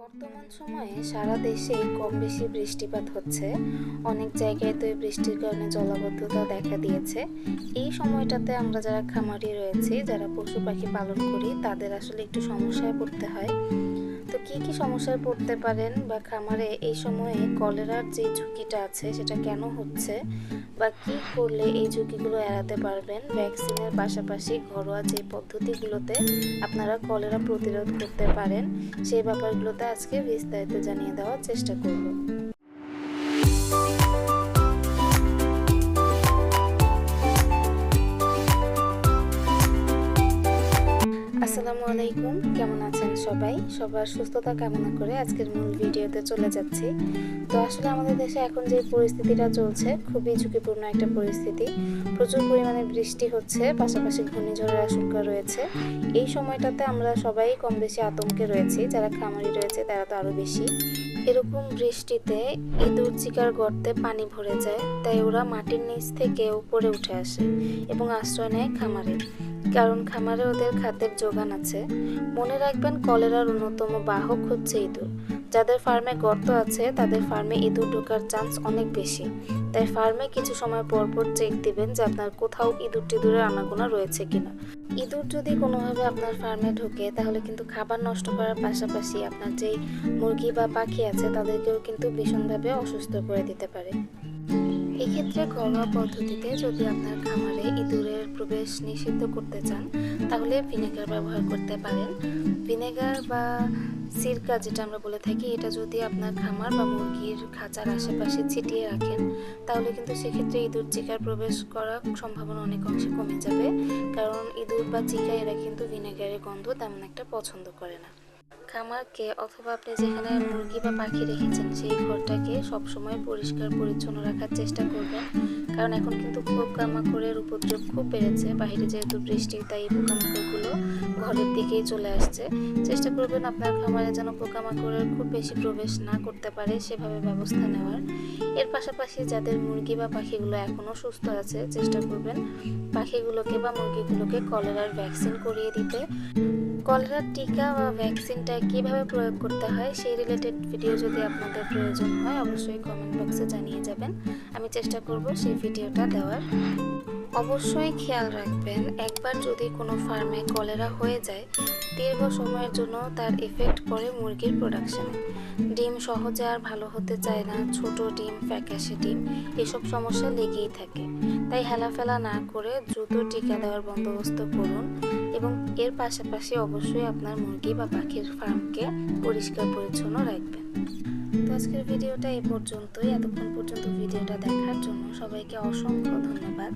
বর্তমান সময়ে সারা দেশেই কম বেশি বৃষ্টিপাত হচ্ছে। অনেক জায়গায় তো এই বৃষ্টির কারণে জলাবদ্ধতা দেখা দিয়েছে। এই সময়টাতে আমরা যারা খামারি রয়েছি, যারা পশু পাখি পালন করি, তাদের আসলে একটু সমস্যায় পড়তে হয়। তো কি সমস্যায় পড়তে পারেন বা খামারে এই সময়ে কলেরার যে ঝুঁকিটা আছে সেটা কেন হচ্ছে বা কি করলে এই ঝুঁকিগুলো এড়াতে পারবেন, ভ্যাকসিনের পাশাপাশি ঘরোয়া যে পদ্ধতিগুলোতে আপনারা কলেরা প্রতিরোধ করতে পারেন, সেই ব্যাপারগুলোতে আজকে বিস্তারিত জানিয়ে দেওয়ার চেষ্টা করব। আসসালামু আলাইকুম, কেমন আছেন সবাই? সবার সুস্থতা কামনা করে আজকের মূল ভিডিওতে চলে যাচ্ছি। তো আসলে আমাদের দেশে এখন যে পরিস্থিতিটা চলছে খুবই ঝুঁকিপূর্ণ একটা পরিস্থিতি। প্রচুর পরিমাণে বৃষ্টি হচ্ছে, পাশাপাশি ঘূর্ণিঝড়ের আশঙ্কা রয়েছে। এই সময়টাতে আমরা সবাই কম বেশি আতঙ্কে রয়েছি, যারা খামারি রয়েছে তারা তো আরও বেশি। এরকম বৃষ্টিতে ইঁদুর চিকার গর্তে পানি ভরে যায়, তাই ওরা মাটির নিচ থেকে উপরে উঠে আসে এবং আশ্রয় নেয় খামারে, কারণ খামারে ওদের খাদ্যের যোগান আছে। মনে রাখবেন, কলেরার অন্যতম বাহক হচ্ছে ইঁদুর। যাদের ফার্মে গর্ত আছে তাদের ফার্মে ইঁদুর ঢোকার চান্স অনেক বেশি, তাই ফার্মে কিছু সময় পর পর চেক দিবেন যে আপনার কোথাও ইঁদুর টিঁদুরের আনাগোনা রয়েছে কিনা। ইঁদুর যদি কোনোভাবে আপনার ফার্মে ঢোকে তাহলে কিন্তু খাবার নষ্ট করার পাশাপাশি আপনার যেই মুরগি বা পাখি আছে তাদেরকেও কিন্তু ভীষণভাবে অসুস্থ করে দিতে পারে। এক্ষেত্রে ঘরোয়া পদ্ধতিতে যদি আপনার খামারে ইঁদুরের প্রবেশ নিষিদ্ধ করতে চান তাহলে ভিনেগার ব্যবহার করতে পারেন। ভিনেগার বা সিরকা যেটা আমরা বলে থাকি, এটা যদি আপনার খামার বা মুরগির খাঁচার আশেপাশে ছিটিয়ে রাখেন তাহলে কিন্তু সেক্ষেত্রে ইঁদুর চিকার প্রবেশ করার সম্ভাবনা অনেক অংশে কমে যাবে, কারণ ইঁদুর বা চিকা এরা কিন্তু ভিনেগারের গন্ধ তেমন একটা পছন্দ করে না। খামারকে অথবা আপনি যেখানে মুরগি বা পাখি রেখেছেন সেই ঘরটাকে সবসময় পরিষ্কার পরিচ্ছন্ন রাখার চেষ্টা করবেন, কারণ এখন কিন্তু পোকামাকড়ের উপদ্রব খুব বেড়েছে। বাইরে যেহেতু বৃষ্টি, তাই পোকামাকড়গুলো ঘরের দিকেই চলে আসছে। চেষ্টা করবেন আপনার খামারে যেন পোকামাকড়ের খুব বেশি প্রবেশ না করতে পারে সেভাবে ব্যবস্থা নেওয়ার। এর পাশাপাশি যাদের মুরগি বা পাখিগুলো এখনও সুস্থ আছে, চেষ্টা করবেন পাখিগুলোকে বা মুরগিগুলোকে কলেরার ভ্যাকসিন করিয়ে দিতে। কলেরার টিকা বা ভ্যাকসিনটা কিভাবে প্রয়োগ করতে হয় সেই রিলেটেড ভিডিও যদি আপনাদের প্রয়োজন হয় অবশ্যই কমেন্ট বক্সে জানিয়ে যাবেন, আমি চেষ্টা করব সেই ভিডিওটা দেওয়ার। অবশ্যই খেয়াল রাখবেন, একবার যদি কোনো ফার্মে কলেরা হয়ে যায় দীর্ঘ সময়ের জন্য তার এফেক্ট পড়ে মুরগির প্রোডাকশনে। ডিম সহজে আর ভালো হতে চায় না, ছোট ডিম, ফ্যাকাশে ডিম, এসব সমস্যা লেগেই থাকে। তাই হেলাফেলা না করে দ্রুত টিকা দেওয়ার বন্দোবস্ত করুন এবং এর পাশাপাশি অবশ্যই আপনার মুরগি বা পাখির ফার্মকে পরিষ্কার পরিচ্ছন্ন রাখবেন। তো আজকের ভিডিওটা এই পর্যন্তই। এতক্ষণ পর্যন্ত ভিডিওটা দেখার জন্য সবাইকে অসংখ্য ধন্যবাদ।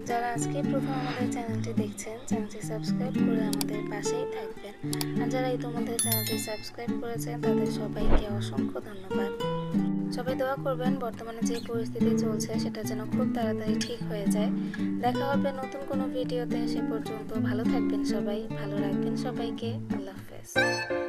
যারা আজকে প্রথম আমাদের চ্যানেলটি দেখছেন, চ্যানেলটি সাবস্ক্রাইব করে আমাদের পাশেই থাকবেন, আর যারা ইতিমধ্যে চ্যানেলটি সাবস্ক্রাইব করেছেন তাদের সবাইকে অসংখ্য ধন্যবাদ। সবাই দোয়া করবেন বর্তমানে যে পরিস্থিতি চলছে সেটা যেন খুব তাড়াতাড়ি ঠিক হয়ে যায়। দেখা হবে নতুন কোনো ভিডিওতে, সে পর্যন্ত ভালো থাকবেন সবাই, ভালো রাখবেন সবাইকে। আল্লাহ হাফেজ।